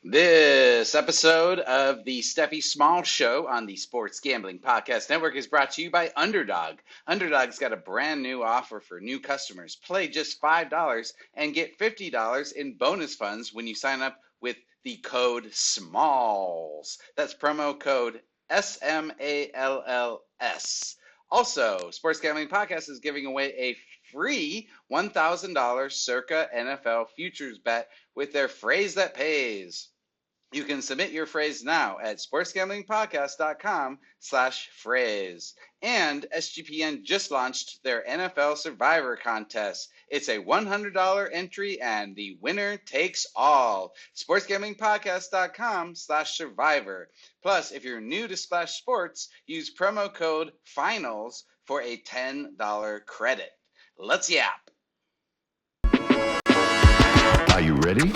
This episode of the Steffi Small Show on the Sports Gambling Podcast Network is brought to you by Underdog. Underdog's got a brand new offer for new customers. Play just $5 and get $50 in bonus funds when you sign up with the code SMALLS. That's promo code SMALLS. Also, Sports Gambling Podcast is giving away a free $1,000 circa NFL futures bet with their phrase that pays. You can submit your phrase now at sportsgamblingpodcast.com/phrase. And SGPN just launched their NFL Survivor contest. It's a $100 entry and the winner takes all. sportsgamblingpodcast.com/survivor. Plus, if you're new to Splash Sports, use promo code FINALS for a $10 credit. Let's yap. Are you ready?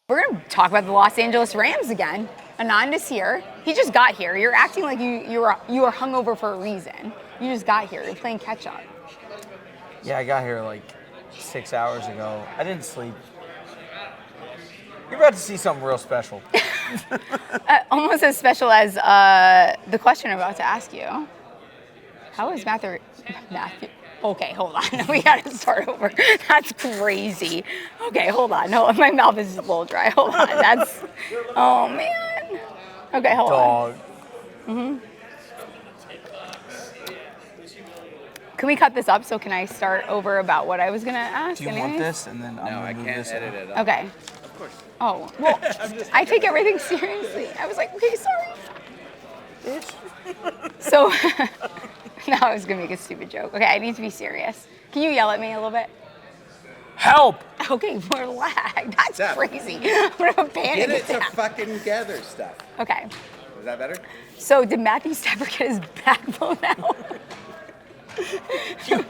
We're going to talk about the Los Angeles Rams again. Anand is here. He just got here. You're acting like you were hungover for a reason. You just got here. You're playing catch up. Yeah, I got here like 6 hours ago. I didn't sleep. You're about to see something real special. Almost as special as the question I'm about to ask you. How is Matthew? Okay, hold on. We gotta start over. That's crazy. Okay, hold on. No, my mouth is a little dry. Hold on. That's. Oh man. Okay, hold Dog. on. Can we cut this up? So can I start over about what I was gonna ask? Do you want this? And then No, I can't edit it up. Okay. Of course. Oh well, I take everything seriously. I was like, okay, sorry. Bitch. So. No, I was gonna make a stupid joke. Okay, I need to be serious. Can you yell at me a little bit? Help! Okay, more lag. That's Steph. crazy. I'm gonna panic Get it attack. to fucking gather stuff. Okay. Is that better? So did Matthew Stafford get his backbone out? You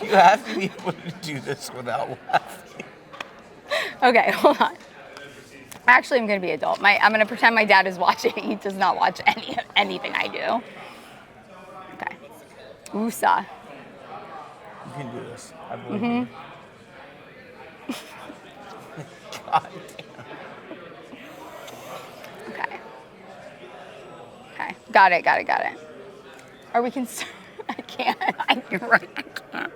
have to be able to do this without laughing. Okay, hold on. Actually, I'm gonna be adult. I'm gonna pretend my dad is watching. He does not watch anything I do. Okay. USA. You can do this. I believe you. God damn. Okay. Got it. Are we concerned? I can't. You're right. I can't.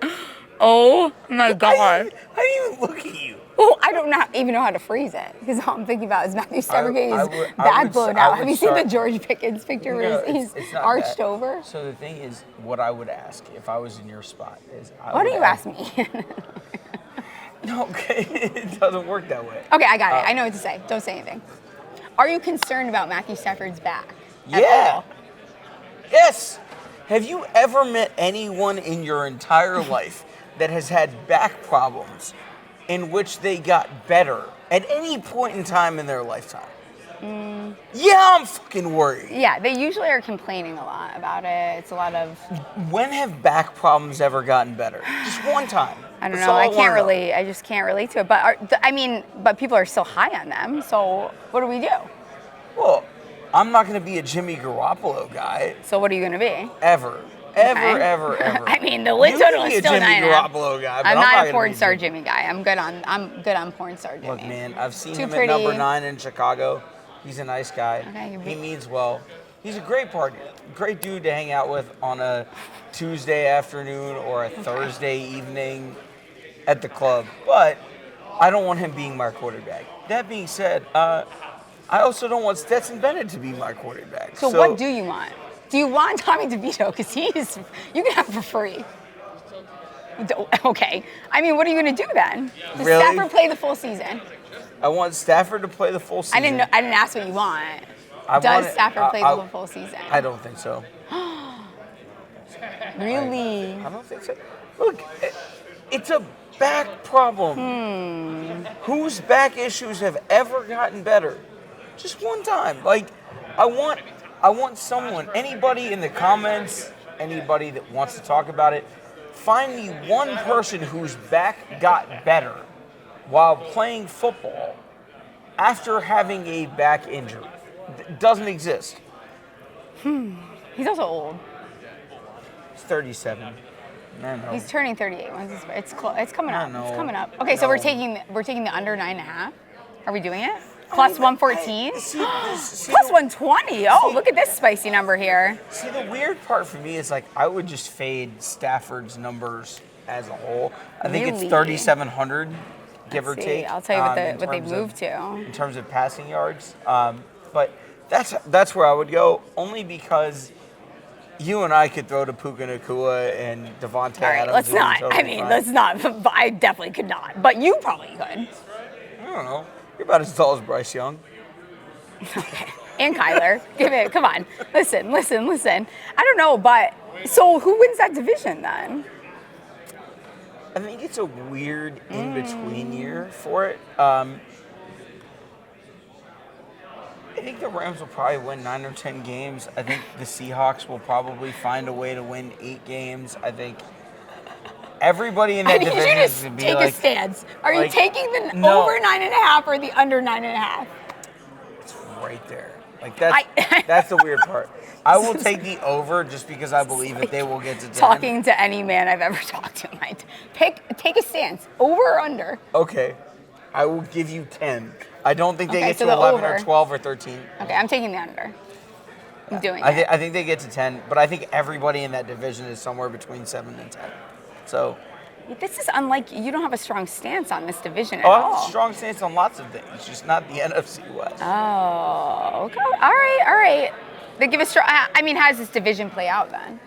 Oh my God. I didn't even look at you. Oh, I don't even know how to phrase it because all I'm thinking about is Matthew Stafford getting his back blown out. Have you seen the George Pickens picture where he's it's not arched that. over? So the thing is, what I would ask if I was in your spot is, Why don't you ask me? No, okay, it doesn't work that way. Okay, I got it. I know what to say. Don't say anything. Are you concerned about Matthew Stafford's back? Yeah. Yes. Have you ever met anyone in your entire life that has had back problems in which they got better at any point in time in their lifetime? Yeah, I'm fucking worried. Yeah, they usually are complaining a lot about it. It's a lot of. When have back problems ever gotten better? Just one time. I don't That's know. all I wanna can't know. relate. I just can't relate to it. But but people are still high on them. So what do we do? Well, I'm not going to be a Jimmy Garoppolo guy So what are you going to be? ever. Ever. I mean, the win total is You still can be a 9. Jimmy Garoppolo guy, but I'm I'm not not a gonna porn be star Jimmy. Jimmy guy. I'm good on porn star Jimmy. Look, man, I've seen Too him pretty. at number 9 in Chicago. He's a nice guy. Okay, He means well. He's a great partner, great dude to hang out with on a Tuesday afternoon or a Thursday evening at the club. But I don't want him being my quarterback. That being said, I also don't want Stetson Bennett to be my quarterback. So what do you want? Do you want Tommy DeVito? Because you can have him for free. Okay. I mean, what are you going to do then? Does Really? Stafford play the full season? I want Stafford to play the full season. I didn't ask what you want. I Does want it- Stafford play I- the full season? I don't think so. Really? I don't think so. Look, it's a back problem. Whose back issues have ever gotten better? Just one time. Like, I want someone, anybody in the comments, anybody that wants to talk about it, find me one person whose back got better while playing football after having a back injury. It doesn't exist. He's also old. He's 37. I know. He's turning 38. When's his, it's coming I up. know. It's coming up. Okay, so No. we're taking the under 9.5. Are we doing it? Plus 114? Plus 120. Oh, look at this spicy number here. See, the weird part for me is like I would just fade Stafford's numbers as a whole. I think it's Really? 3,700, give or Let's see. take. I'll tell you what they in terms moved of- to. in terms of passing yards. But that's where I would go, only because you and I could throw to Puka Nacua and Davante All right, Adams. let's and not. totally I mean, fine. let's not. I definitely could not. But you probably could. I don't know. You're about as tall as Bryce Young. Okay. And Kyler. Come on. Listen. I don't know, but so who wins that division then? I think it's a weird in-between year for it. I think the Rams will probably win 9 or 10 games. I think the Seahawks will probably find a way to win 8 games. I think everybody in I that need division you to is going to be take like, a stance. Are you like, taking the no. over 9.5 or the under 9.5? it's right there. Like that's the weird part. I will take the over just because I believe that they will get to 10. Talking to any man I've ever talked to, take a stance. Over or under? Okay, I will give you 10. I don't think they Okay, get so to the 11 over. or 12 or 13. Okay, I'm taking the under. I'm doing it. I think they get to 10, but I think everybody in that division is somewhere between 7 and 10. So, This is unlike you. Don't have a strong stance on this division at I all. have a strong stance on lots of things, just not the NFC West. Oh, okay. All right. They give a strong. I mean, how does this division play out then?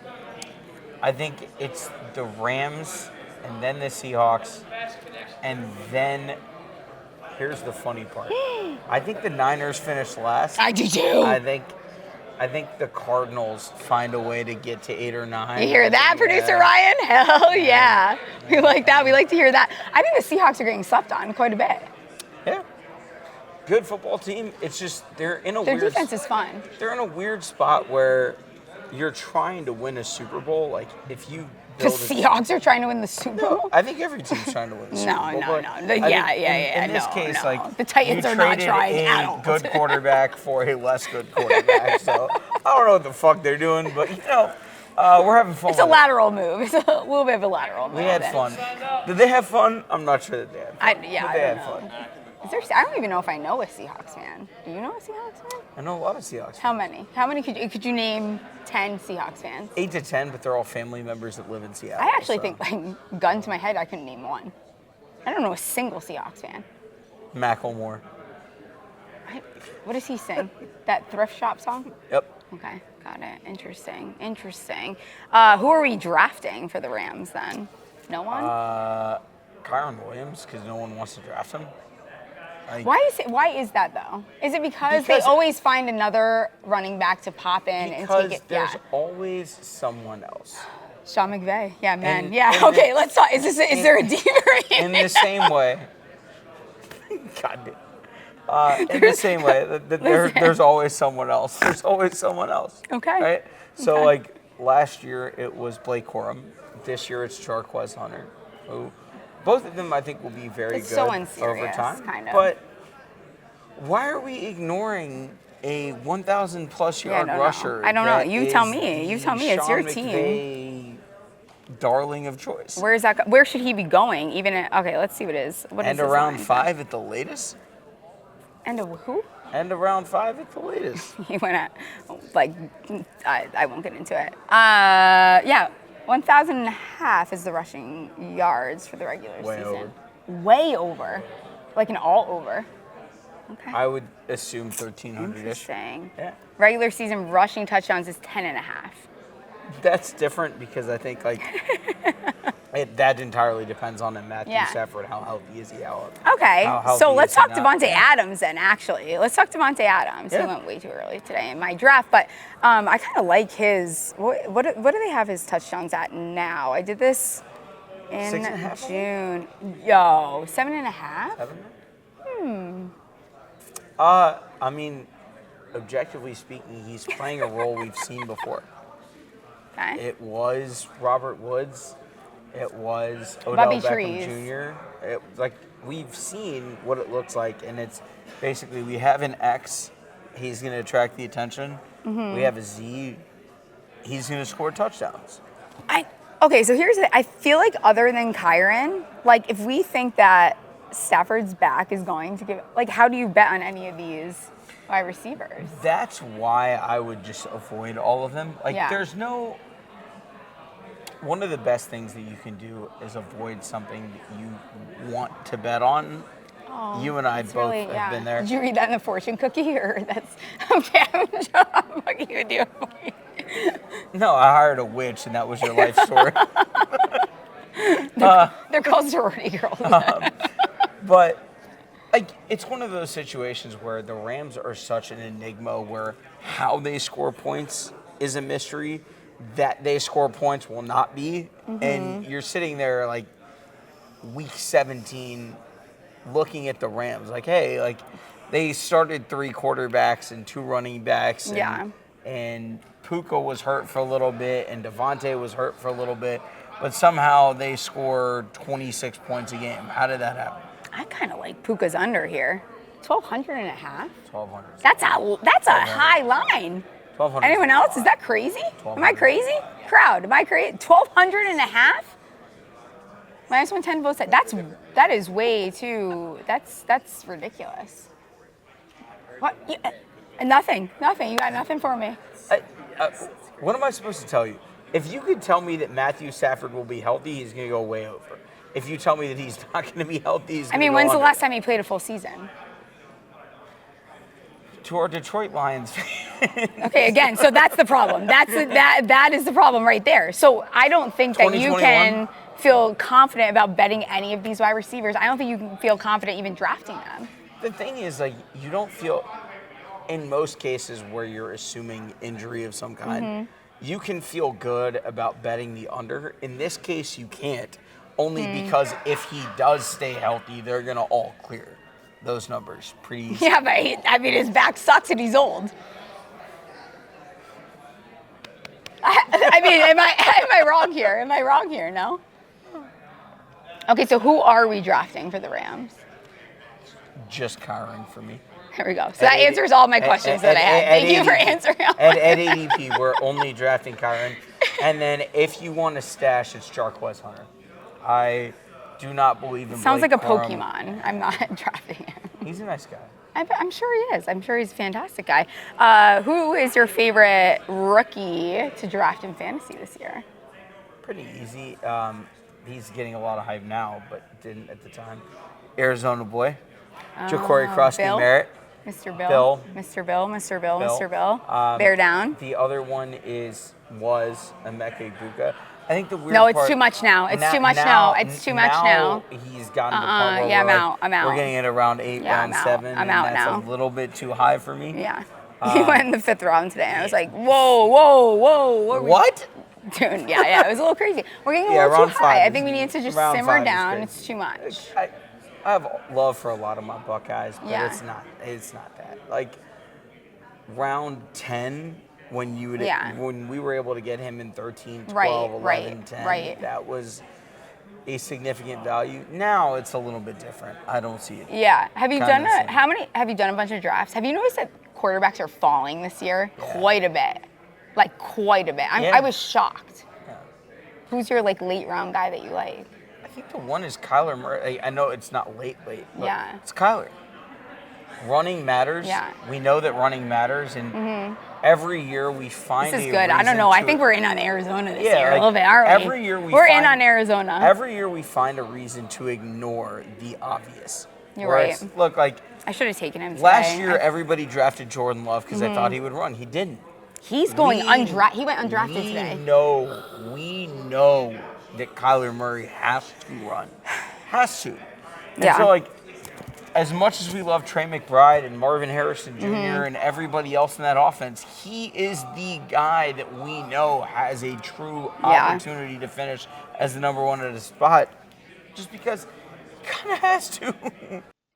I think it's the Rams and then the Seahawks, and then here's the funny part. I think the Niners finish last. I do too. I think the Cardinals find a way to get to 8 or 9. You hear that, Yeah. Producer Ryan? Hell yeah. We like that. We like to hear that. I think the Seahawks are getting slept on quite a bit. Yeah. Good football team. It's just they're in a Their weird defense is fun. They're in a weird spot where you're trying to win a Super Bowl. Like if you The build Seahawks are trying to win the Super No, Bowl? I think every team's trying to win the Super Bowl. No. but I think In this no, case, no. like The Titans you are not traded trying a at all. good quarterback for a less good quarterback. So I don't know what the fuck they're doing, but we're having fun. It's a with it. lateral move. It's a little bit of a lateral move. We had fun. Did they have fun? I'm not sure that they had fun. I but they don't had know. fun. I don't even know if I know a Seahawks fan. Do you know a Seahawks fan? I know a lot of Seahawks. How many? How many could you name 10 Seahawks fans? 8 to 10, but they're all family members that live in Seattle. I actually so. think, like, gun to my head, I couldn't name one. I don't know a single Seahawks fan. Macklemore. What does he sing? That thrift shop song? Yep. Okay, got it. Interesting. Who are we drafting for the Rams then? No one? Kyren Williams, because no one wants to draft him. Why is that though? Is it because they Because- always find another running back to pop in and Because take it? there's Yeah. always someone else. Sean McVay. Yeah, man. And- yeah. and Okay, the- let's talk. Is there a deeper In the same way. God damn. In the same way, there's always someone else. There's always someone else. Okay. Right? So, Okay. like, last year it was Blake Corum. This year it's Jarquez Hunter. Who, both of them I think will be very It's good so unserious, over time. kind of. But why are we ignoring a 1,000 plus yard no. rusher? I don't know. that You tell is me. You the tell me. It's Sean your team. McVay darling of choice. Where should he be going? Okay, let's see what it is. What is And his around line? 5 at the latest? And a who? And around 5 at the latest. He went at, like, I won't get into it. Yeah, 1,500 is the rushing yards for the regular Way season. over. Way over. Like an all over. Okay. I would assume 1,300-ish. Interesting. Yeah. Regular season rushing touchdowns is 10.5. That's different because I think, like, that entirely depends on him. Matthew Stafford, how healthy is he out? Okay, How so healthy let's is he talk not? Davante Adams then, actually. Let's talk Davante Adams. Yeah. He went way too early today in my draft, but I kind of like his, what do they have his touchdowns at now? I did this in 6.5? June. Yo, 7.5? 7? I mean, objectively speaking, he's playing a role we've seen before. Okay. It was Robert Woods. It was Odell Bobby Beckham Trees. Jr. It, like, we've seen what it looks like, and it's basically we have an X. He's going to attract the attention. Mm-hmm. We have a Z. he's going to score touchdowns. Okay, so here's I feel like other than Kyren, like if we think that Stafford's back is going to give, like how do you bet on any of these wide receivers? That's why I would just avoid all of them. Like there's no. One of the best things that you can do is avoid something that you want to bet on. Oh, you and I both have been there. Did you read that in the fortune cookie, or that's okay? I'm fucking with you. No, I hired a witch, and that was your life story. They're called sorority girls. But like, it's one of those situations where the Rams are such an enigma, where how they score points is a mystery. That they score points will not be. And you're sitting there like week 17 looking at the Rams like, hey, like they started 3 quarterbacks and 2 running backs. And Puka was hurt for a little bit and Davante was hurt for a little bit. But somehow they scored 26 points a game. How did that happen? I kind of like Puka's under here. 1,200 and a half? 1,200. That's a high line. 1,200. Anyone else? Is that crazy? Am I crazy? Crowd, am I crazy? 1,200 and a half? Minus 110 votes. That is way too. That's ridiculous. What? Nothing. You got nothing for me. What am I supposed to tell you? If you could tell me that Matthew Stafford will be healthy, he's going to go way over. If you tell me that he's not going to be healthy, he's going to go when's under. the last time he played a full season? To our Detroit Lions. Okay, again, so that's the problem. That is the problem right there. So I don't think that you can feel confident about betting any of these wide receivers. I don't think you can feel confident even drafting them. The thing is, like, you don't feel, in most cases where you're assuming injury of some kind, you can feel good about betting the under. In this case, you can't, only because if he does stay healthy, they're going to all clear those numbers pretty easy. Yeah, but his back sucks and he's old. Am I wrong here? Am I wrong here? No? Okay, so who are we drafting for the Rams? Just Kyren for me. There we go. So that answers all my questions that I had. Thank you for answering all my At ADP, we're only drafting Kyren. And then if you want to stash, it's Jarquez Hunter. I do not believe in Sounds Blake like a Corum. Pokemon. I'm not drafting him. He's a nice guy. I'm sure he is. I'm sure he's a fantastic guy. Who is your favorite rookie to draft in fantasy this year? Pretty easy. He's getting a lot of hype now, but didn't at the time. Arizona boy. Ja'Cory Crosby-Merritt. Mr. Bill. Mr. Bill. Bear down. The other one was Emeka Puka. I think the weird No, it's part, too much now. It's too much now. It's too much now. He's gotten to the point where I'm out. We're getting it around 8, round 7. I'm out and now. That's a little bit too high for me. Yeah. He went in the 5th round today. And I was like, whoa. What? Dude, yeah. It was a little crazy. We're getting a little too high. I think we need to just simmer down. It's too much. I have love for a lot of my Buckeyes, but it's not that. Like, round 10, when we were able to get him in 13, 12, 11, 10, that was a significant value. Now it's a little bit different. I don't see it. Yeah. Have you done a bunch of drafts? Have you noticed that quarterbacks are falling this year? Yeah. Quite a bit. Like quite a bit. I was shocked. Yeah. Who's your late round guy that you like? I think the one is Kyler Murray. I know it's not late, but it's Kyler. Running matters. Yeah. We know that running matters, and every year we find this is good. I don't know. I think we're in on Arizona this year a little bit, aren't we? Every year we're in on Arizona. Every year we find a reason to ignore the obvious. You're right. Look, like I should have taken him today. Last year, everybody drafted Jordan Love because they thought he would run. He didn't. He's going undrafted. He went undrafted today. We know that Kyler Murray has to run. Has to. And yeah. So, as much as we love Trey McBride and Marvin Harrison Jr. and everybody else in that offense, he is the guy that we know has a true opportunity to finish as the number 1 at a spot, just because he kind of has to.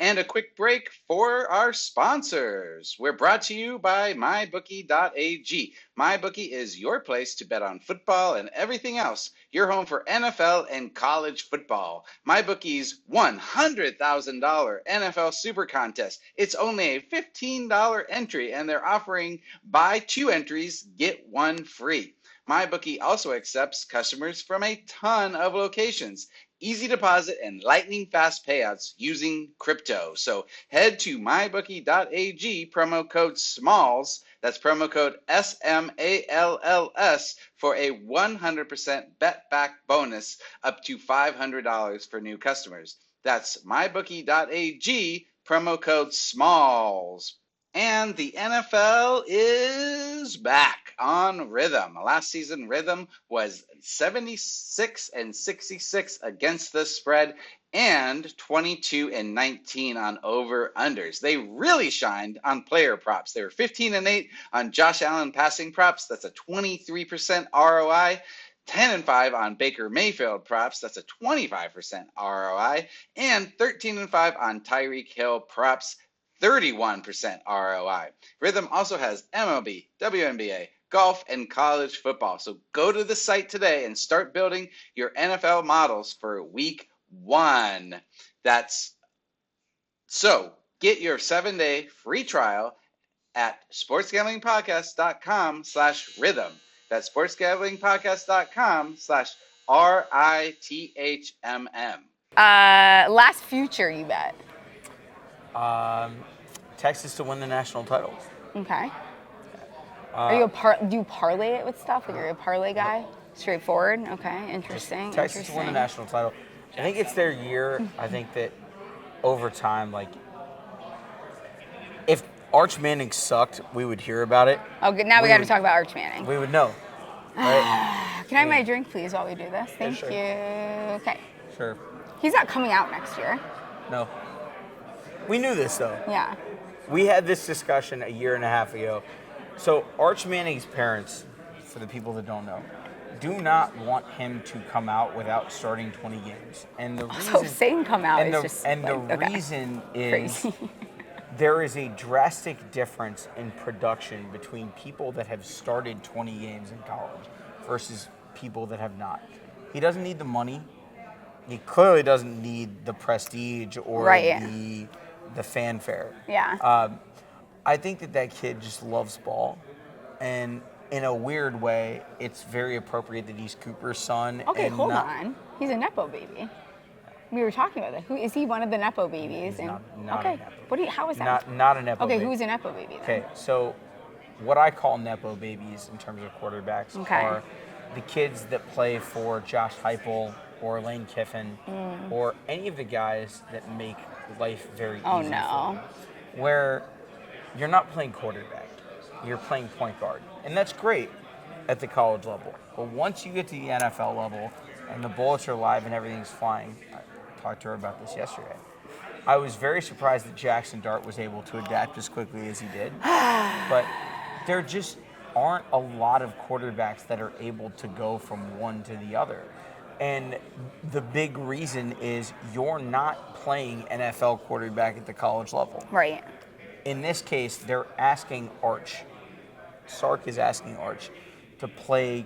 And a quick break for our sponsors. We're brought to you by mybookie.ag. MyBookie is your place to bet on football and everything else. Your home for NFL and college football. MyBookie's $100,000 NFL Super Contest. It's only a $15 entry, and they're offering buy 2 entries, get 1 free. MyBookie also accepts customers from a ton of locations. Easy deposit and lightning fast payouts using crypto. So head to mybookie.ag, promo code SMALLS, that's promo code SMALLS, for a 100% bet back bonus up to $500 for new customers. That's mybookie.ag, promo code SMALLS. And the NFL is back on rhythm. Last season, rhythm was 76-66 against the spread and 22-19 on over-unders. They really shined on player props. They were 15-8 on Josh Allen passing props. That's a 23% ROI. 10-5 on Baker Mayfield props. That's a 25% ROI. And 13-5 on Tyreek Hill props. 31% ROI. Rhythm also has MLB, WNBA, golf, and college football. So go to the site today and start building your NFL models for week 1. So get your 7-day free trial at sportsgamblingpodcast.com/rhythm. That's sportsgamblingpodcast.com/RITHMM. Last future you bet. Texas to win the national title. Okay. Do you parlay it with stuff? Like, you're a parlay guy? Straightforward? Okay, interesting. Texas to win the national title. I think it's their year. I think that over time, like, if Arch Manning sucked, we would hear about it. Okay, now we got to talk about Arch Manning. We would know. Right? Can I have my drink, please, while we do this? Thank sure. you. Okay. Sure. He's not coming out next year. No. We knew this, though. Yeah. We had this discussion a year and a half ago. So Arch Manning's parents, for the people that don't know, do not want him to come out without starting 20 games. And the reason, So saying come out is just reason is crazy. there is a drastic difference in production between people that have started 20 games in college versus people that have not. He doesn't need the money. He clearly doesn't need the prestige or the fanfare. Yeah. I think that kid just loves ball, and in a weird way, it's very appropriate that he's Cooper's son. Okay, and hold on. He's a nepo baby. We were talking about that. Who is he? One of the nepo babies? Not okay. a nepo. How is that? Not a nepo. Okay, baby. who's a nepo baby then? Okay, so what I call nepo babies in terms of quarterbacks are the kids that play for Josh Heupel or Lane Kiffin or any of the guys that make life very easy. Oh no. Where you're not playing quarterback, you're playing point guard. And that's great at the college level. But once you get to the NFL level and the bullets are live and everything's flying, I talked to her about this yesterday. I was very surprised that Jackson Dart was able to adapt as quickly as he did. But there just aren't a lot of quarterbacks that are able to go from one to the other. And the big reason is you're not playing NFL quarterback at the college level. Right. In this case, they're asking Arch. Sark is asking Arch to play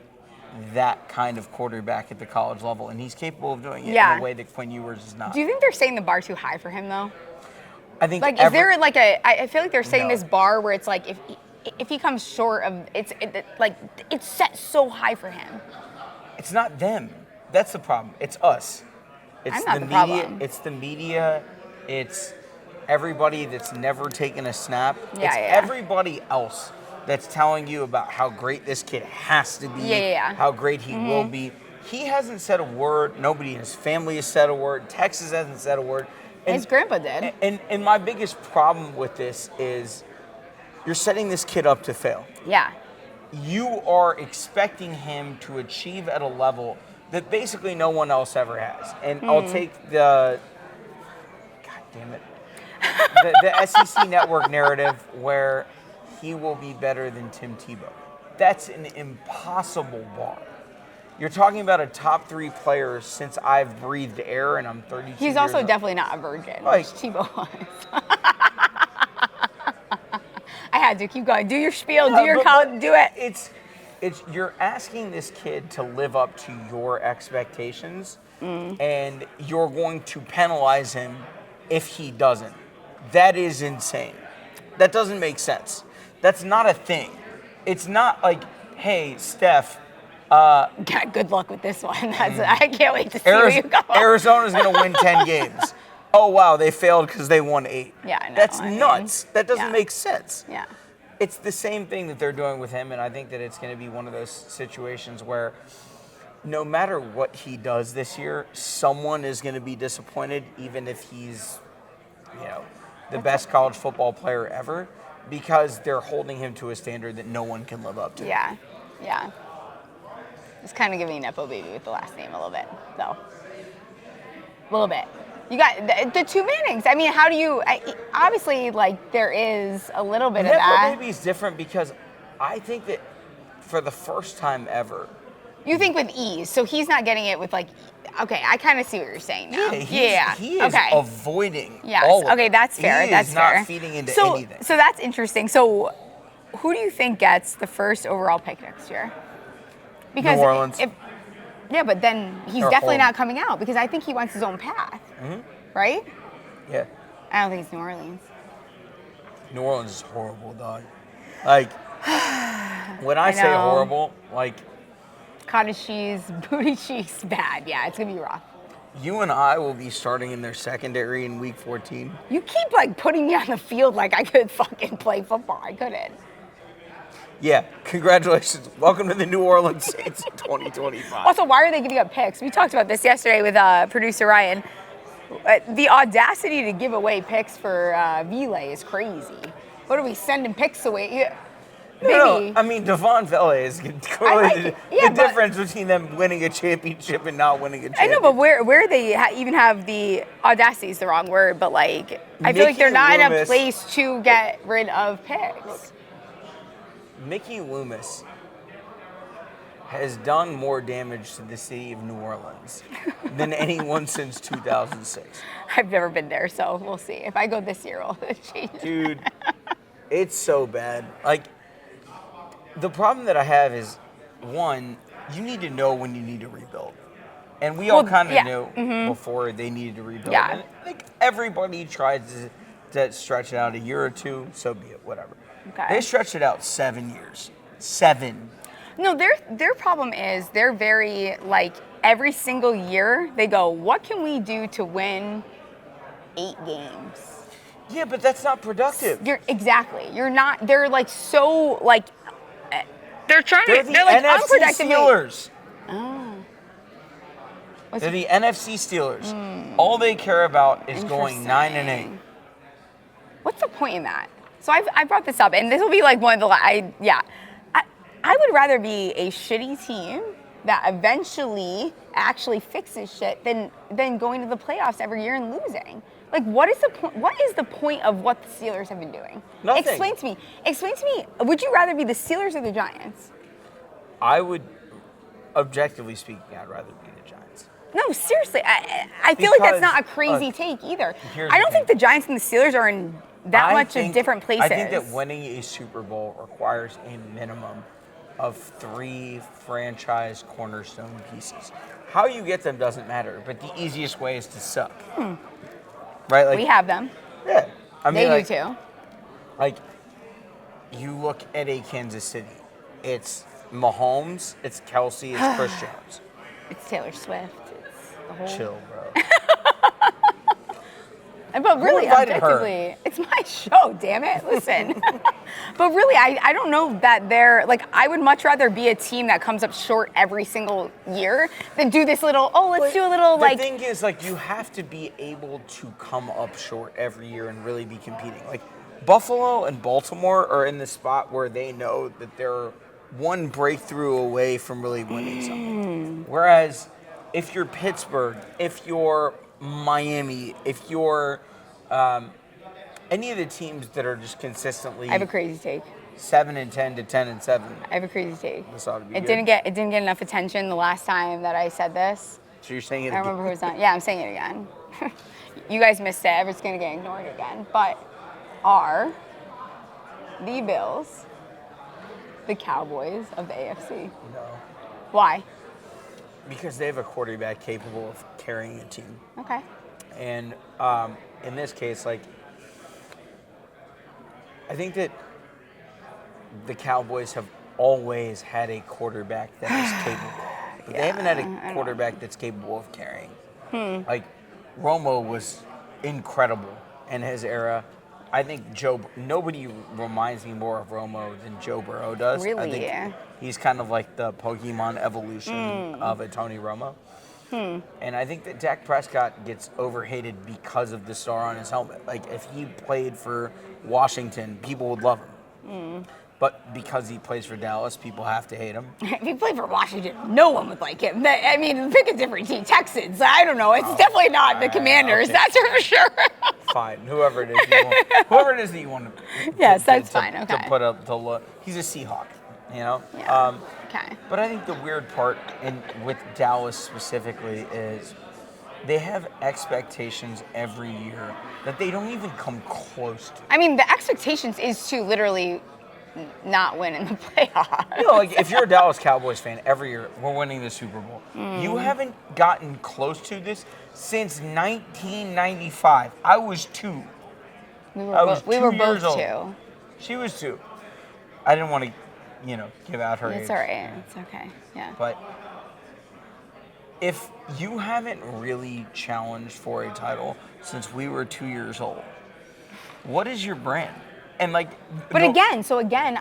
that kind of quarterback at the college level, and he's capable of doing it in a way that Quinn Ewers is not. Do you think they're setting the bar too high for him, though? I think is there like I feel like they're setting this bar where it's like if he comes short of it's set so high for him. It's not them. That's the problem. It's us. It's I'm not the problem. It's the media. It's everybody that's never taken a snap. Yeah, it's everybody else that's telling you about how great this kid has to be, how great he will be. He hasn't said a word. Nobody in his family has said a word. Texas hasn't said a word. And his grandpa did. And my biggest problem with this is you're setting this kid up to fail. Yeah. You are expecting him to achieve at a level that basically no one else ever has. And I'll take the, God damn it, the SEC Network narrative where he will be better than Tim Tebow. That's an impossible bar. You're talking about a top 3 player since I've breathed air, and I'm 32 He's years also old. definitely not a virgin, Like- which Tebow was. I had to keep going. Do your spiel. Do your But do it. It's you're asking this kid to live up to your expectations, and you're going to penalize him if he doesn't. That is insane. That doesn't make sense. That's not a thing. It's not like, hey, Steph. God, good luck with this one. I can't wait to see where you go. Arizona's going to win 10 games. Oh, wow, they failed because they won 8. Yeah, I know. That's nuts. That doesn't yeah. make sense. Yeah. It's the same thing that they're doing with him, and I think that it's going to be one of those situations where no matter what he does this year, someone is going to be disappointed, even if he's, the best college football player ever, because they're holding him to a standard that no one can live up to. Yeah. Yeah. It's kind of giving Nepo Baby with the last name a little bit, though. A little bit. You got the 2 Mannings. I mean, how do you? Obviously, like there is a little bit of that. Nepo Baby's different because I think that for the first time ever. You think with ease, so he's not getting it with like. Okay, I kind of see what you're saying now. He is avoiding. Yes. All of Okay, that's fair. He that's is fair. not feeding into anything. So that's interesting. So, who do you think gets the first overall pick next year? Because New Orleans. Yeah, but then he's Or definitely home. not coming out because I think he wants his own path. Mm-hmm. Right? Yeah. I don't think it's New Orleans. New Orleans is horrible, dog. Like, when I say know. horrible, like, Cottage cheese, booty cheese, bad. Yeah, it's gonna be rough. you and I will be starting in their secondary in week 14. You keep like putting me on the field like I could fucking play football. I couldn't. Yeah, congratulations. Welcome to the New Orleans Saints 2025. Also, why are they giving up picks? We talked about this yesterday with producer Ryan. The audacity to give away picks for Ville is crazy. What are we sending picks away? No, I mean, Devon Vele is clearly the difference between them winning a championship and not winning a championship. I know, but where they even have the audacity is the wrong word, but like, I feel like they're not in a place to get rid of picks. Mickey Loomis has done more damage to the city of New Orleans than anyone since 2006. I've never been there, so we'll see. If I go this year, we'll change. Dude, it's so bad. Like, the problem that I have is, one, you need to know when you need to rebuild. And we all kind of knew before they needed to rebuild. Yeah. And, like, everybody tried to stretch it out a year or two, so be it, whatever. Okay. They stretched it out 7 years. 7. No, their problem is they're very, like, every single year they go, what can we do to win 8 games? Yeah, but that's not productive. You're not, they're like so, like, they're trying They're to, the they're like NFC unproductive. Steelers. Oh. They're the NFC Steelers. All they care about is going 9-8. What's the point in that? So I brought this up, and this will be like one of the I would rather be a shitty team that eventually actually fixes shit than going to the playoffs every year and losing. Like, what is the point? What is the point of what the Steelers have been doing? Nothing. Explain to me. Would you rather be the Steelers or the Giants? I would, objectively speaking, I'd rather be the Giants. No, seriously. I feel like that's not a crazy take either. I don't think the Giants and the Steelers are in that much of different places. I think that winning a Super Bowl requires a minimum of 3 franchise cornerstone pieces. How you get them doesn't matter, but the easiest way is to suck. Right? Like, we have them. Yeah. I mean, They do too. Like, you look at a Kansas City. It's Mahomes, it's Kelsey, it's Chris Jones. It's Taylor Swift. It's the whole. Chill, bro. But really, invited her? objectively, it's my show, damn it. Listen. But really, I don't know that they're, like, I would much rather be a team that comes up short every single year than do this little, let's do a little, like. The thing is, like, you have to be able to come up short every year and really be competing. Like, Buffalo and Baltimore are in the spot where they know that they're one breakthrough away from really winning something. Whereas, if you're Pittsburgh, if you're Miami, if you're any of the teams that are just consistently. I have a crazy take. 7-10 to 10-7. I have a crazy take. This ought to be It good. didn't get enough attention the last time that I said this. So you're saying it I don't remember who was on. Yeah, I'm saying it again. You guys missed it. It's going to get ignored again. But are the Bills the Cowboys of the AFC? No. Why? Because they have a quarterback capable of carrying a team. Okay. And in this case, like, I think that the Cowboys have always had a quarterback that is capable. But they haven't had a quarterback that's capable of carrying. Like, Romo was incredible in his era. I think nobody reminds me more of Romo than Joe Burrow does. Really? I think he's kind of like the Pokemon evolution of a Tony Romo. And I think that Dak Prescott gets overhated because of the star on his helmet. Like, if he played for Washington, people would love him. But because he plays for Dallas, people have to hate him. If he played for Washington, no one would like him. I mean, pick a different team. Texans. I don't know. It's definitely not the Commanders. Okay. That's for sure. Fine. Whoever it is that you want to. Yes, that's fine. Okay. To put up the look. He's a Seahawk, you know? Yeah. Okay. But I think the weird part with Dallas specifically is they have expectations every year that they don't even come close to. I mean, the expectations is to literally not win in the playoffs. You know, like, if you're a Dallas Cowboys fan, every year we're winning the Super Bowl. You haven't gotten close to this since 1995. I was 2. We I was were 2 both years old. 2. She was 2. I didn't want to, give out her age. It's all right. It's okay. Yeah. But if you haven't really challenged for a title since we were 2 years old, what is your brand? And But again,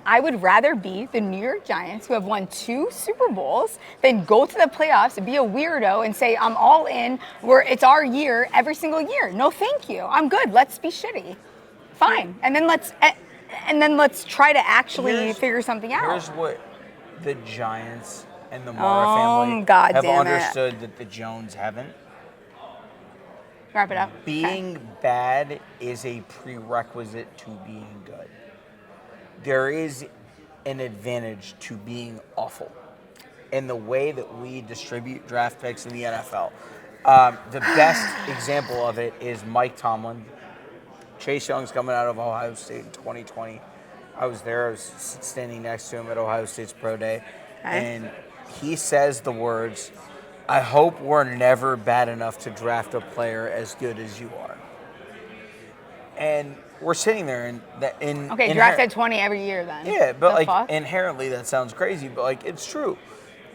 I would rather be the New York Giants, who have won 2 Super Bowls, than go to the playoffs and be a weirdo and say, I'm all in, it's our year every single year. No, thank you. I'm good. Let's be shitty. Fine. And then let's try to actually figure something out. Here's what the Giants and the Mara family have understood that the Jones haven't. Wrap it up. Being bad is a prerequisite to being good. There is an advantage to being awful in the way that we distribute draft picks in the NFL. The best example of it is Mike Tomlin. Chase Young's coming out of Ohio State in 2020. I was there. I was standing next to him at Ohio State's Pro Day. And he says the words, I hope we're never bad enough to draft a player as good as you are. And we're sitting there draft at 20 every year then. Yeah, but inherently that sounds crazy, but it's true.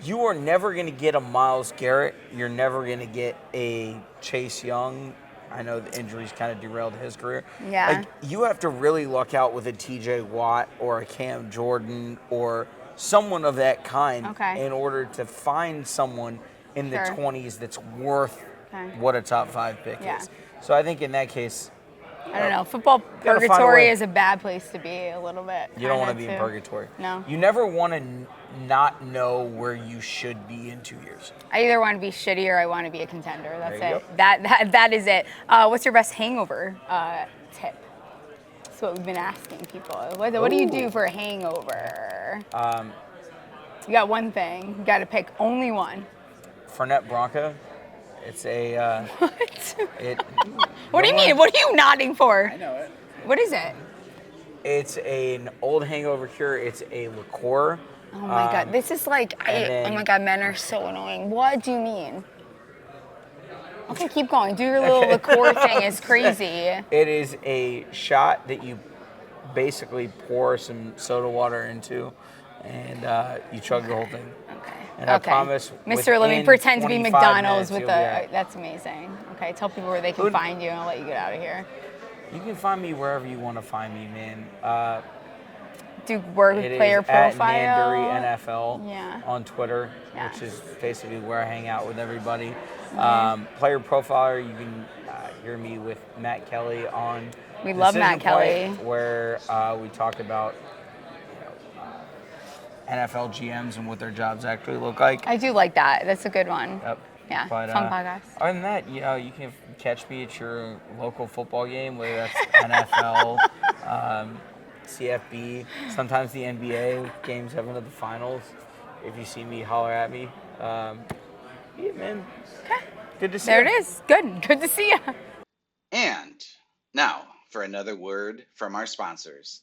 You are never going to get a Myles Garrett. You're never going to get a Chase Young. I know the injuries kind of derailed his career. Yeah. You have to really luck out with a TJ Watt or a Cam Jordan or someone of that kind in order to find someone in the 20s that's worth what a top 5 pick is. So I think in that case, I don't know. Football purgatory is a bad place to be a little bit. You don't want to be in purgatory. No. You never want to not know where you should be in 2 years. I either want to be shitty or I want to be a contender. That's it. That is it. What's your best hangover tip? That's what we've been asking people. What do you do for a hangover? You got one thing. You got to pick only one. Fernet Branca. It's a. What? What do you mean? What are you nodding for? I know it. What is it? It's an old hangover cure. It's a liqueur. Oh my God. This is like, oh my God, men are so annoying. What do you mean? Okay, keep going. Do your little liqueur thing. It's crazy. It is a shot that you basically pour some soda water into, and you chug the whole thing. Okay. And I promise, Mr. Let me pretend to be 25 McDonald's minutes, with that's amazing. Okay, tell people where they can find you and I'll let you get out of here. You can find me wherever you want to find me, man. Do work with player profile. At Nanduri NFL on Twitter, which is basically where I hang out with everybody. Player profiler, you can hear me with Matt Kelly on We love Matt Kelly. Where we talk about NFL GMs and what their jobs actually look like. I do like that. That's a good one. Yep. Yeah, but, fun podcast. Other than that, you can catch me at your local football game, whether that's NFL, CFB. Sometimes the NBA games have into the finals. If you see me, holler at me. Yeah, man. Okay. Good to see There you. it is. Good to see you. And now for another word from our sponsors.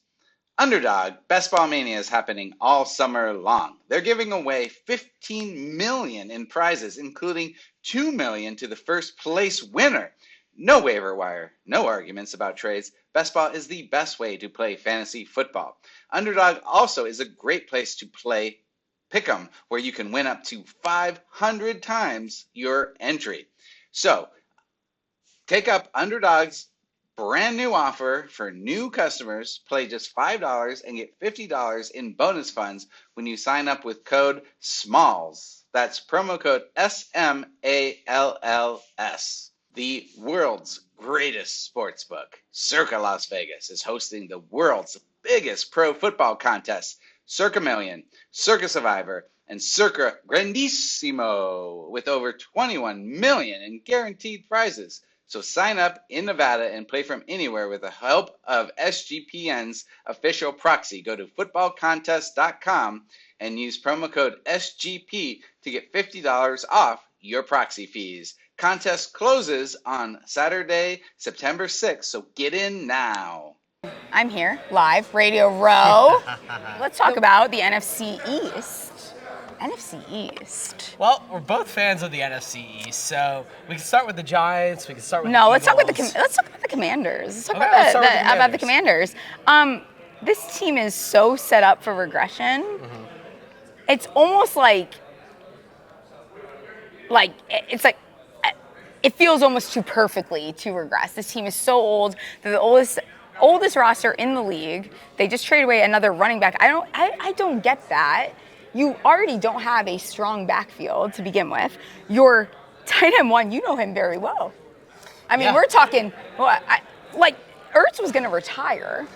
Underdog Best Ball Mania is happening all summer long. They're giving away $15 million in prizes, including $2 million to the first place winner. No waiver wire, no arguments about trades. Best Ball is the best way to play fantasy football. Underdog also is a great place to play Pick'em, where you can win up to 500 times your entry. So, take up Underdog's brand new offer for new customers. Play just $5 and get $50 in bonus funds when you sign up with code SMALLS. That's promo code SMALLS. The world's greatest sportsbook, Circa Las Vegas, is hosting the world's biggest pro football contest, Circa Million, Circa Survivor, and Circa Grandissimo, with over 21 million in guaranteed prizes. So sign up in Nevada and play from anywhere with the help of SGPN's official proxy. Go to footballcontest.com and use promo code SGP to get $50 off your proxy fees. Contest closes on Saturday, September 6th, so get in now. I'm here, live, Radio Row. Let's talk about the NFC East. NFC East. Well, we're both fans of the NFC East, so we can start with the Giants. We can start with No, the let's talk about Eagles. Let's talk about the Commanders. Let's talk Okay, about let's start with the Commanders. This team is so set up for regression. Mm-hmm. It's almost like it feels almost too perfectly to regress. This team is so old. They're the oldest roster in the league. They just traded away another running back. I don't get that. You already don't have a strong backfield to begin with. Your tight end one, you know him very well. I mean, Yeah. we're talking, Ertz was going to retire.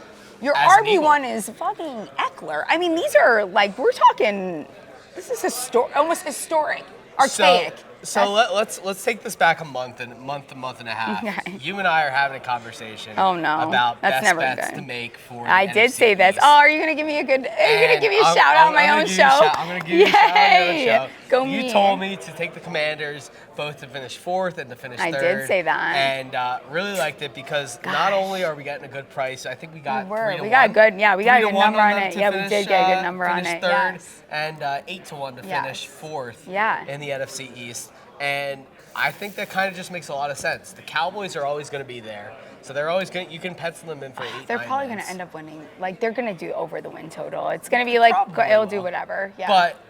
Your As an RB1 is fucking Eckler. I mean, these are we're talking, this is almost historic, archaic. So let's take this back a month and a half. Okay. You and I are having a conversation. Oh, no. About That's best never bets good. to make for. I the did NFC say this. East. Oh, are you gonna give me a shout out on my own show? I'm gonna give you a shout out on Yay! your show. Go You me. told me to take the Commanders both to finish fourth and to finish I third. did say that. And really liked it because not only are we getting a good price, I think we got 3-1. We got a good number on them it. to Yeah, we finish, did get a good number on finish it. third, Yes. and 8-1 to finish Yes. fourth Yeah. in the NFC East. And I think that kind of just makes a lot of sense. The Cowboys are always going to be there, so they're always going. You can pencil them in for 8. They're probably going to end up winning. Like, they're going to do over the win total. It's going to be like, Probably it'll do will. whatever. Yeah. But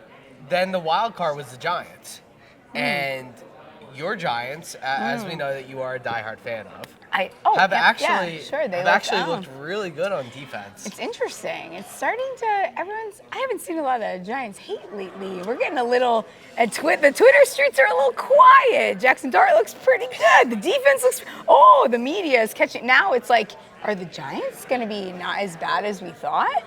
then the wild card was the Giants. And your Giants, as we know that you are a diehard fan of, have actually looked really good on defense. It's interesting. It's starting to, I haven't seen a lot of Giants hate lately. We're getting a little, the Twitter streets are a little quiet. Jackson Dart looks pretty good. The defense looks, the media is catching. Now it's like, are the Giants going to be not as bad as we thought?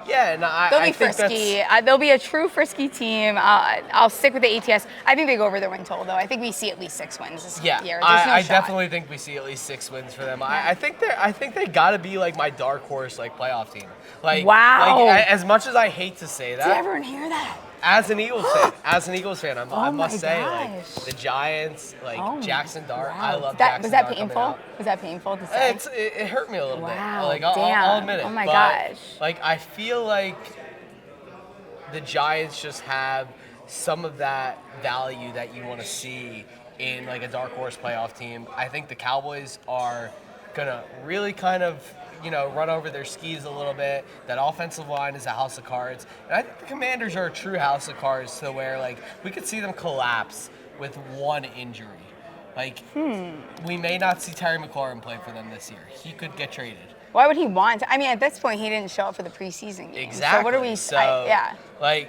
Yeah, no, They'll I be think frisky. They'll be a true frisky team. I'll stick with the ATS. I think they go over their win total, though. I think we see at least 6 wins this year. There's I shot. definitely think we see at least 6 wins for them. I think they got to be like my dark horse playoff team. Wow. As much as I hate to say that. Did everyone hear that? As an Eagles fan, I must say, gosh. the Giants, Jackson Dart. Wow. I love Jackson Was that Dart painful? coming out. Was that painful to say? It hurt me a little bit. Wow, I'll damn. admit it. Oh my But, gosh. I feel like the Giants just have some of that value that you want to see in a dark horse playoff team. I think the Cowboys are gonna really kind of run over their skis a little bit. That offensive line is a house of cards, and I think the Commanders are a true house of cards to where we could see them collapse with one injury. We may not see Terry McLaurin play for them this year. He could get traded. Why would he want to? I mean, at this point, he didn't show up for the preseason game. Exactly. So what are we?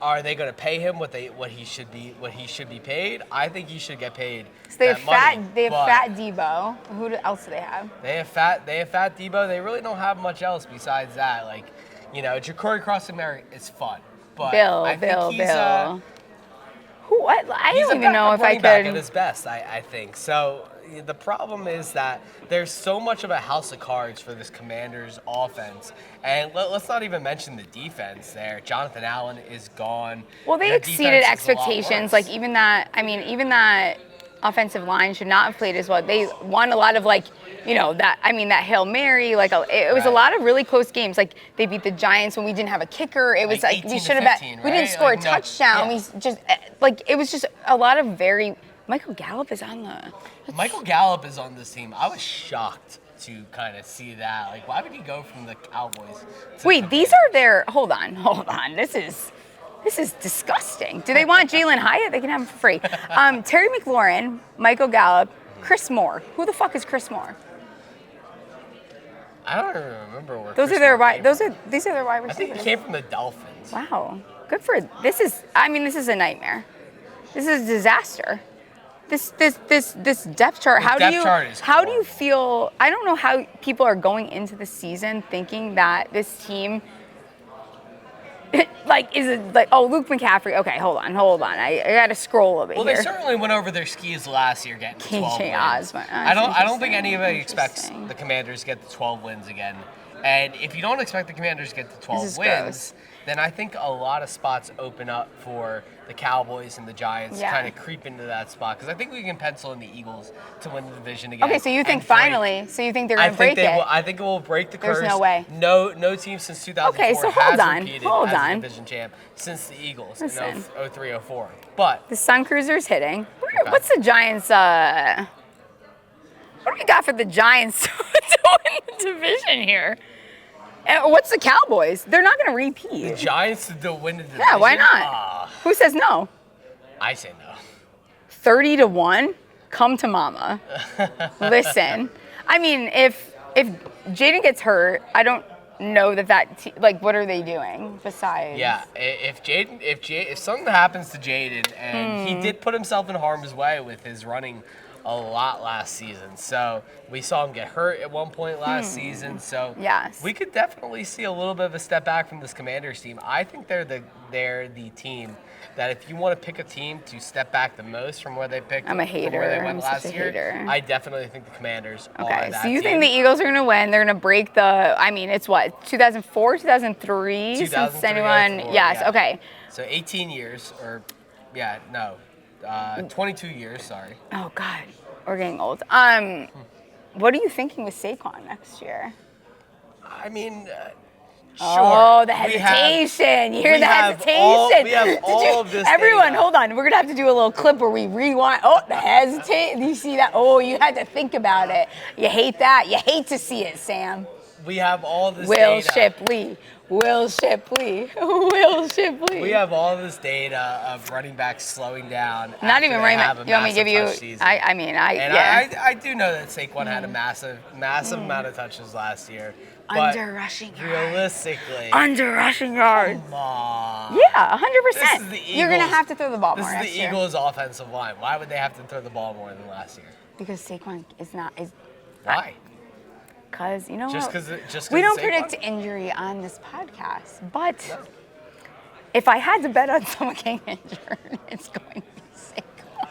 Are they going to pay him what he should be paid? I think he should get paid. So they have that money, fat Debo. Who else do they have? They have fat Debo. They really don't have much else besides that. Ja'Cory Cross-America is fun, but Bill. He's Who? What? I he's don't a even know if I backup running back could. at his best. I think so. the problem is that there's so much of a house of cards for this Commanders offense. And let's not even mention the defense there. Jonathan Allen is gone. Well, they Their exceeded defense is a lot expectations. worse. Like even that offensive line should not have played as well. They won a lot of that Hail Mary, it was a Right. lot of really close games. Like they beat the Giants when we didn't have a kicker. It was like we 18 should to have 15, we didn't right? score Like, a no, touchdown. yeah. We just it was just a lot of very Michael Gallup is on the Michael Gallup is on this team. I was shocked to kind of see that. Like, why would he go from the Cowboys to Wait, these Commanders? are their hold on. This is disgusting. Do they want Jalen Hyatt? They can have him for free. Terry McLaurin, Michael Gallup, Chris Moore. Who the fuck is Chris Moore? I don't even remember where These Chris are their Moore came from. these are their wide I think receivers. he came from the Dolphins. Wow. Good for this is a nightmare. This is a disaster. This depth chart. The depth chart is how do you horrible. feel? I don't know how people are going into the season thinking that this team Luke McCaffrey. Okay, hold on. I got to scroll over Well, here. they certainly went over their skis last year getting to 12 KJ wins. Osborne. I don't think any of it Interesting. expects the Commanders to get to 12 wins again. And if you don't expect the Commanders to get to 12 This is wins, gross. then I think a lot of spots open up for the Cowboys and the Giants Yeah. to kind of creep into that spot. Because I think we can pencil in the Eagles to win the division again. Okay, so you think and break- finally? So you think they're going to break it? I think it will break the curse. There's no way. No team since 2004 Okay, so has hold on, repeated hold as on. a division champ since the Eagles Listen. in 03-04. But The Sun Cruiser's hitting. Okay. What's the Giants? What do we got for the Giants to win the division here? And what's the Cowboys? They're not going to repeat. the Giants to win the division. Yeah, why not? Ah, Who says no? I say no. 30-1. Come to mama. Listen, I mean, if Jaden gets hurt, I don't know what are they doing besides? Yeah, if something happens to Jaden, and he did put himself in harm's way with his running a lot last season. So we saw him get hurt at one point last season. So Yes. we could definitely see a little bit of a step back from this Commanders team. I think they're the team that if you want to pick a team to step back the most from where they picked I'm a from where they hater. went I'm last such a year, hater. I definitely think the Commanders are Okay, that so you team. think the Eagles are going to win? They're going to break it's what, 2004, 2003? Since 2003, anyone, 04, yes, yeah. okay. So 18 years, 22 years, sorry. Oh God, we're getting old. What are you thinking with Saquon next year? I mean, sure. Oh, the We have- hesitation. You hear we the have hesitation? all- we have Did all of this Everyone, data. hold on. We're going to have to do a little clip where we rewind. Oh, the hesitation. Do you see that? Oh, you had to think about it. You hate that? You hate to see it, Sam. We have all this Will data. Shipley. Will Shipley. Will Shipley. We have all this data of running backs slowing down. Not after even they running have back. a You want me to give massive you? touch season. Yeah. I do know that Saquon had a massive amount of touches last year. But Under rushing yards. realistically, Under rushing yards. come on. Yeah, 100%. This is the You're going to Eagles. have to throw the ball This more is next the year. Eagles' offensive line. Why would they have to throw the ball more than last year? Because Saquon is not. Why? Because, you know Just what? because We don't Saquon? predict injury on this podcast, but if I had to bet on someone getting injured, it's going to be Saquon.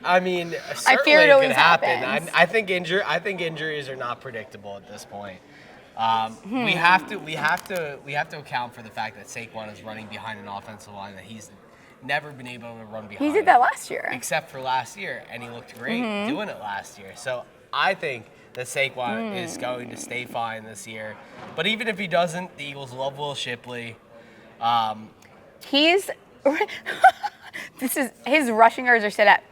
I mean, certainly I fear it could always happen. happens. I think injuries are not predictable at this point. We have to account for the fact that Saquon is running behind an offensive line that he's never been able to run behind. He did that last year. except for last year, and he looked great doing it last year. So I think that Saquon is going to stay fine this year. But even if he doesn't, the Eagles love Will Shipley. He's his rushing yards are set at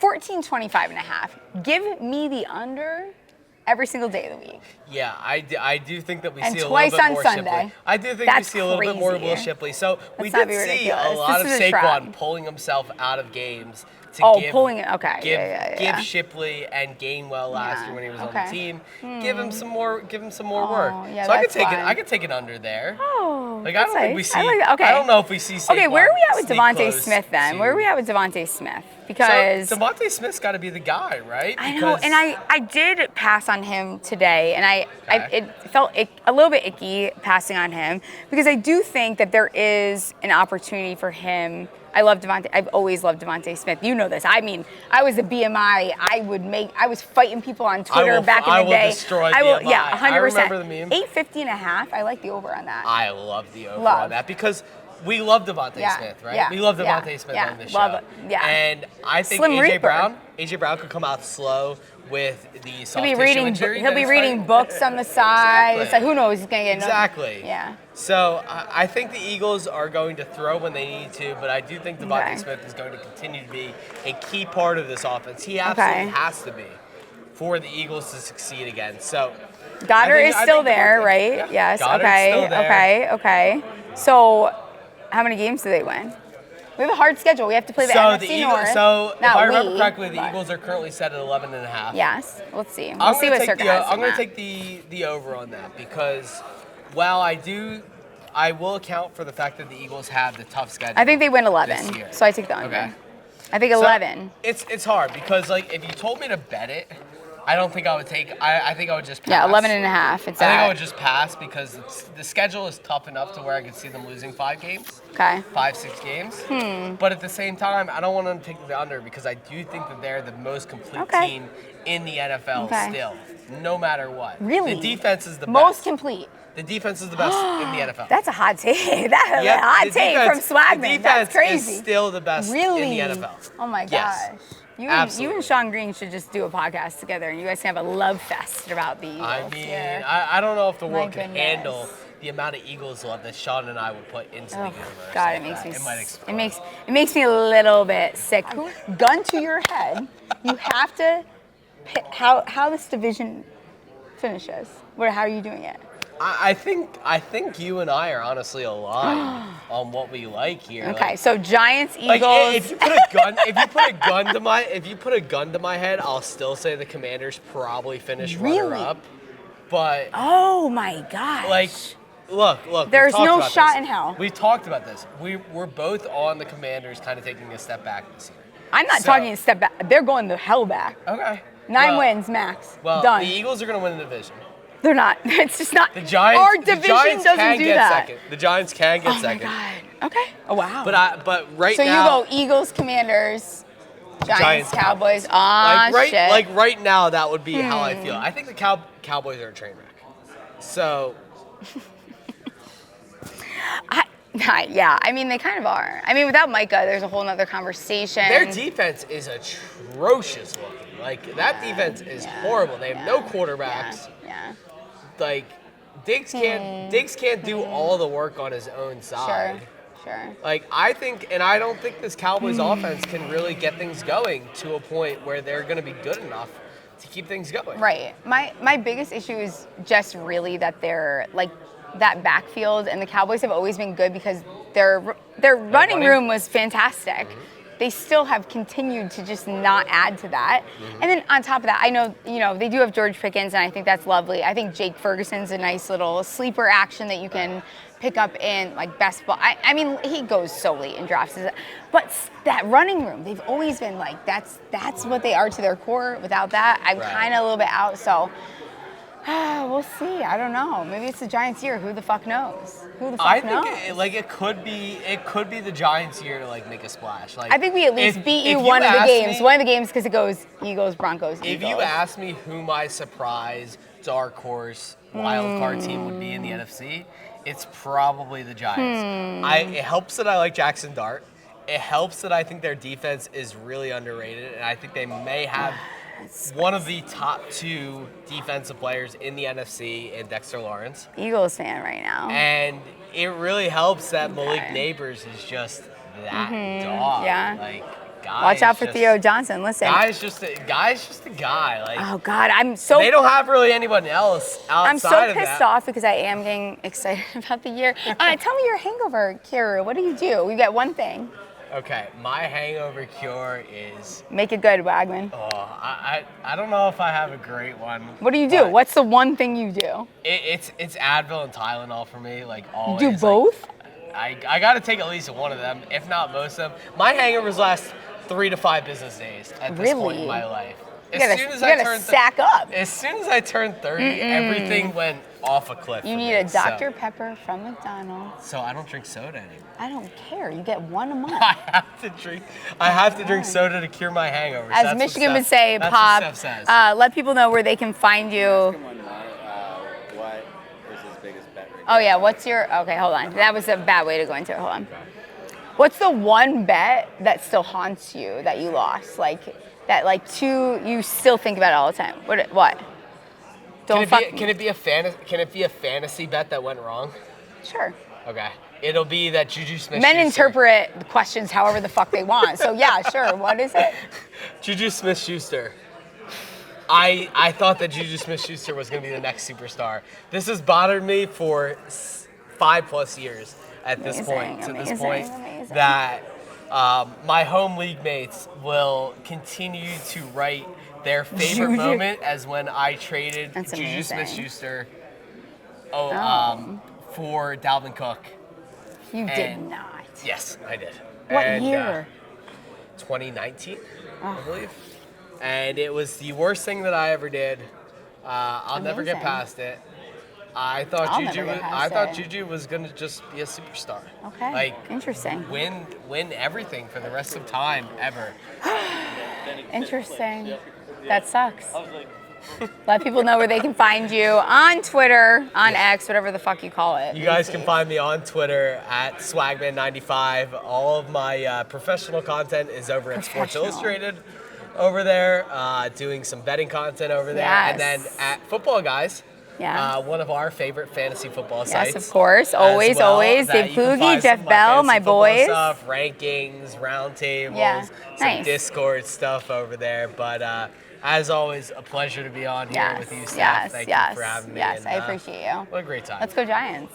14.25.5. Give me the under every single day of the week. Yeah, I do think that we And see a twice little bit on more Sunday. Shipley. I do think That's we see a little bit more of Will crazy. Shipley. So we Let's not did be see a ridiculous. lot This of is a Saquon trap. pulling himself out of games to Pulling it. Okay. give Yeah. Shipley and Gainwell last year when he was on Okay. the team. Give him some more work. yeah, So I could that's take fine. I could take it under there. Oh, Like I don't think we nice. see. I like that. Okay. I don't know if we see Saquon. Okay, where are we at with sneak Davante close Smith then? to- Where are we at with Davante Smith? Because So Davante Smith's got to be the guy, right? I know, Because- and I did pass on him today, and Okay. it felt a little bit icky passing on him because I do think that there is an opportunity for him. I love Davante. I've always loved Davante Smith. You know this. I mean, I was a BMI. I was fighting people on Twitter back in the day. I will destroy BMI. Yeah, 100%. I remember the meme. 850.5. I like the over on that. I love the over on that because we love Davante Smith, right? Yeah. We love Davante Smith on this show. Yeah. And I think Slim AJ Reaper. Brown could come out slow with the soft He'll tissue injury. He'll be reading books on the side. Exactly. It's like, who knows? He's going to get Exactly. Yeah. So I think the Eagles are going to throw when they need to, but I do think Davante Smith is going to continue to be a key part of this offense. He absolutely has to be for the Eagles to succeed again. So Goddard is still there, right? Yeah. Yes. Goddard's still there. Okay. So how many games do they win? We have a hard schedule. We have to play the NFC North. So if I remember correctly, the Eagles are currently set at 11.5. Yes. Let's see. We'll see what Circa has. I'm going to take the over on that because while I will account for the fact that the Eagles have the tough schedule. I think they win 11. This year. So I take the under. Okay. I think 11. So it's hard because like if you told me to bet it, I don't think I would take. I think I would just pass. Yeah, 11.5. I think I would just pass because the schedule is tough enough to where I could see them losing 5 games. Okay. 5-6 games. But at the same time, I don't want them to take the under because I do think that they're the most complete team in the NFL still, no matter what. Really? The defense is the most best. complete. The defense is the best in the NFL. That's a hot take. That's a hot take from Swagman. The defense That's crazy. is still the best in the NFL. Oh my gosh. Yes. You Absolutely. and Sean Green should just do a podcast together, and you guys can have a love fest about the Eagles. I mean, here. I don't know if the world can goodness. handle the amount of Eagles love that Sean and I would put into the universe. God, like it makes that. me. It might explode. It makes me a little bit sick. Gun to your head. You have to pick how this division finishes. How are you doing it? I think you and I are honestly aligned on what we like here. Okay, like, so Giants, Eagles. Like if you put a gun to my head, I'll still say the Commanders probably finish runner up. But oh my gosh. Like look. There's no shot this. in hell. We've talked about this. We're both on the Commanders kind of taking a step back this year. I'm not talking a step back. They're going the hell back. Okay. 9 wins max. Well, done. The Eagles are going to win the division. They're not. It's just not. The Giants. Our division doesn't do that. Second. The Giants can get second. Oh my God. Okay. Oh wow. But right now. now. So you go Eagles, Commanders, Giants, Cowboys. Shit. Like right now, that would be how I feel. I think the Cowboys are a train wreck. So. Yeah, I mean, they kind of are. I mean, without Micah, there's a whole nother conversation. Their defense is atrocious looking. Like, that defense is horrible. They have no quarterbacks. Yeah. Like, Diggs can't do all the work on his own side. Sure. Like, I don't think this Cowboys offense can really get things going to a point where they're going to be good enough to keep things going. Right. My biggest issue is just really that they're, like, that backfield, and the Cowboys have always been good because their running room was fantastic. They still have continued to just not add to that. And then on top of that, I know, they do have George Pickens, and I think that's lovely. I think Jake Ferguson's a nice little sleeper action that you can pick up in, like, best ball. I mean, he goes so late in drafts. But that running room, they've always been like, that's what they are to their core. Without that, I'm kind of a little bit out, so... we'll see. I don't know. Maybe it's the Giants' year. Who the fuck knows? Knows? I think it could be the Giants' year to like make a splash. Like I think we at least beat you one of the games. One of the games because it goes Eagles, Broncos, Eagles. If you ask me who my surprise, dark horse, wild card team would be in the NFC, it's probably the Giants. It helps that I like Jackson Dart. It helps that I think their defense is really underrated, and I think they may have one of the top 2 defensive players in the NFC in Dexter Lawrence. Eagles fan right now. And it really helps that Malik Neighbors is just that dog. Yeah. Like, watch out for Theo Johnson. Listen. Guy's just a guy. Like, oh God, they don't have really anyone else outside I'm so of pissed that. off because I am getting excited about the year. Tell me your hangover cure. What do you do? You got one thing. Okay, my hangover cure is... Make it good, Wagman. Oh, I don't know if I have a great one. What do you do? What's the one thing you do? It's Advil and Tylenol for me, like always. You do both? Like, I got to take at least one of them, if not most of them. My hangovers last 3 to 5 business days at this point in my life. as soon as I gotta turned sack up. As soon as I turned 30, everything went off a cliff. You for need me, a Dr. Pepper from McDonald's. So I don't drink soda anymore. I don't care. You get one a month. I have to drink soda to cure my hangovers. As That's Michigan what would say, that's Pop, what Steph says. let people know where they can find you. What was his biggest bet right Oh, yeah. What's your. Okay, hold on. That was a bad way to go into it. Hold on. What's the one bet that still haunts you that you lost? You still think about it all the time? What? Can it be a fantasy bet that went wrong? Sure. Okay. It'll be that Juju Smith. Men interpret the questions however the fuck they want. So yeah, sure. What is it? Juju Smith-Schuster. I thought that Juju Smith-Schuster was going to be the next superstar. This has bothered me for 5+ years at this point. Amazing. That my home league mates will continue to write their favorite moment as when I traded Juju Smith-Schuster for Dalvin Cook. You did not. Yes, I did. What year? 2019, I believe. And it was the worst thing that I ever did. I'll never get past it. I thought Juju was gonna just be a superstar. Okay. Interesting. Win everything for the rest of time ever. Interesting. That sucks. Let people know where they can find you on Twitter, on X, whatever the fuck you call it. You guys can find me on Twitter at Swagman95. All of my professional content is over at Sports Illustrated over there, doing some betting content over there. Yes. And then at Football Guys, Yeah. One of our favorite fantasy football sites. Yes, of course. Always. Dave Poogie, Jeff Bell, my boys. Stuff, rankings, roundtables, nice. some Discord stuff over there. But as always, a pleasure to be on here with you, Steph. Thank you for having me. Yes, I appreciate you. What a great time. Let's go Giants.